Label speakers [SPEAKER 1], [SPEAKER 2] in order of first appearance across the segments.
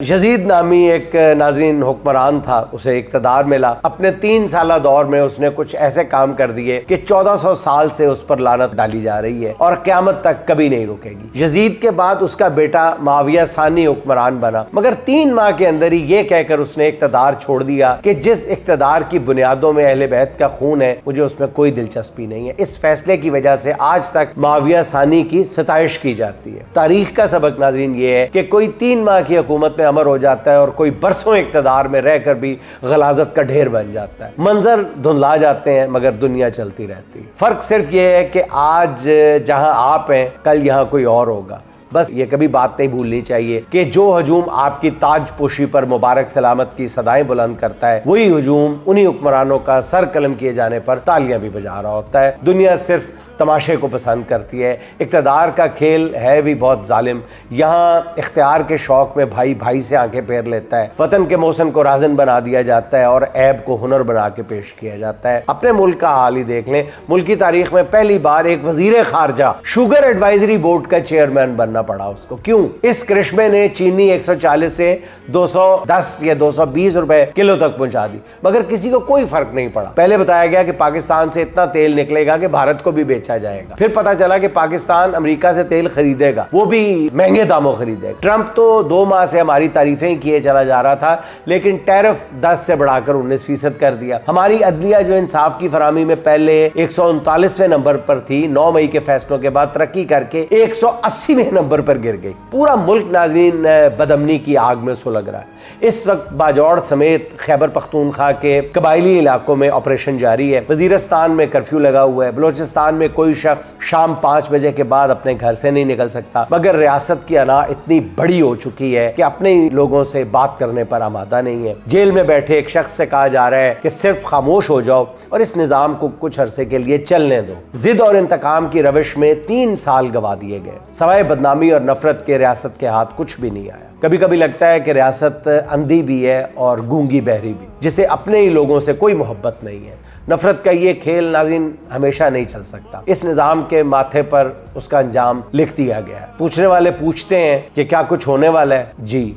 [SPEAKER 1] Yazid नामी एक नाज़रीन हुक्मरान था, उसे इक़्तिदार मिला। अपने 3 साला दौर में उसने कुछ ऐसे काम कर दिए कि 1400 साल से उस पर लानत डाली जा रही है और क़यामत तक कभी नहीं रुकेगी। यजीद के बाद उसका बेटा मुआविया सानी हुक्मरान बना, मगर 3 माह के अंदर ही ये कहकर उसने इक़्तिदार छोड़ दिया कि जिस इक़्तिदार की बुनियादों में अहले बैत का खून है, मुझे उसमें कोई दिलचस्पी नहीं है। इस फैसले की वजह से आज तक मुआविया सानी की सताइश की जाती है। तारीख का सबक नाज़रीन ये है कि कोई 3 माह की हुकूमत में अमर हो जाता है और कोई बरसों इक़्तिदार में रहकर भी गलाजत का ढेर बन जाता है। मंजर धुंधला जाते हैं मगर दुनिया चलती रहती है। फर्क सिर्फ ये है कि आज जहां आप हैं, कल यहां कोई और होगा। बस ये कभी बात नहीं भूलनी चाहिए कि जो हजूम आपकी ताजपोशी पर मुबारक सलामत की सदाएं बुलंद करता है, वही हजूम उन्हीं हुक्मरानों का सर कलम किए जाने पर तालियां भी बजा रहा होता है। दुनिया सिर्फ तमाशे को पसंद करती है। इक़्तिदार का खेल है भी बहुत जालिम। यहाँ इख्तियार के शौक में भाई भाई से आंखें फेर लेता है। वतन के मौसम को राजन बना दिया जाता है और ऐब को हुनर बना के पेश किया जाता है। अपने मुल्क का हाल ही देख लें। मुल्क की तारीख में पहली बार एक वजीर खारजा शुगर एडवाइजरी बोर्ड का चेयरमैन बनना पड़ा उसको। क्यों? इस करिश्मे ने चीनी 140 से 210 या 220 रुपए किलो तक पहुंचा दी, मगर किसी को कोई फर्क नहीं पड़ा। पहले बताया गया कि पाकिस्तान से इतना तेल निकलेगा कि भारत को भी बेचा जाएगा। फिर पता चला कि पाकिस्तान अमेरिका से तेल खरीदेगा, वो भी महंगे दामों खरीदेगा। ट्रंप तो 2 माह से हमारी तारीफें ही किए चला जा रहा था, लेकिन टैरिफ 10 से बढ़ाकर 19% कर दिया। हमारी अदलिया जो इंसाफ की फरामी में पहले 139वें नंबर पर थी, 9 मई के फैसलों के बाद तरक्की करके 180वें नंबर पर गिर गई। पूरा मुल्क नाज़रीन बदअमनी की आग में सुलग रहा है। इस वक्त बाजौड़ समेत खैबर पख्तूनख्वा के कबायली इलाकों में ऑपरेशन जारी है। वजीरस्तान में कर्फ्यू लगा हुआ है। बलोचिस्तान में कोई शख्स शाम 5 बजे के बाद अपने घर से नहीं निकल सकता, मगर रियासत की अना इतनी बड़ी हो चुकी है कि अपने लोगों से बात करने पर आमादा नहीं है। जेल में बैठे एक शख्स से कहा जा रहा है कि सिर्फ खामोश हो जाओ और इस निजाम को कुछ अरसे के लिए चलने दो। जिद और इंतकाम की रविश में 3 साल गवा दिए गए। सवाए बदनामी और नफरत के रियासत के हाथ कुछ भी नहीं आया। कभी कभी लगता है कि रियासत अंधी भी है और गूंगी बहरी भी, जिसे अपने ही लोगों से कोई मोहब्बत नहीं है। नफरत का ये खेल नाज़रीन हमेशा नहीं चल सकता। इस निज़ाम के माथे पर उसका अंजाम लिख दिया गया है। पूछने वाले पूछते हैं कि क्या कुछ होने वाला है? जी,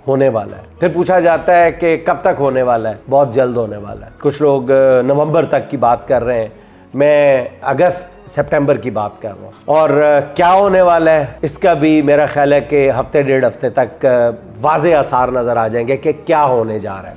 [SPEAKER 1] होने वाला है। फिर पूछा जाता है कि कब तक होने वाला है? बहुत जल्द होने वाला है। कुछ लोग नवंबर तक की बात कर रहे हैं, मैं अगस्त सितंबर की बात कर रहा हूँ। और क्या होने वाला है इसका भी मेरा ख्याल है कि हफ्ते 1.5 हफ्ते तक वाज़े आसार नज़र आ जाएंगे कि क्या होने जा रहा है।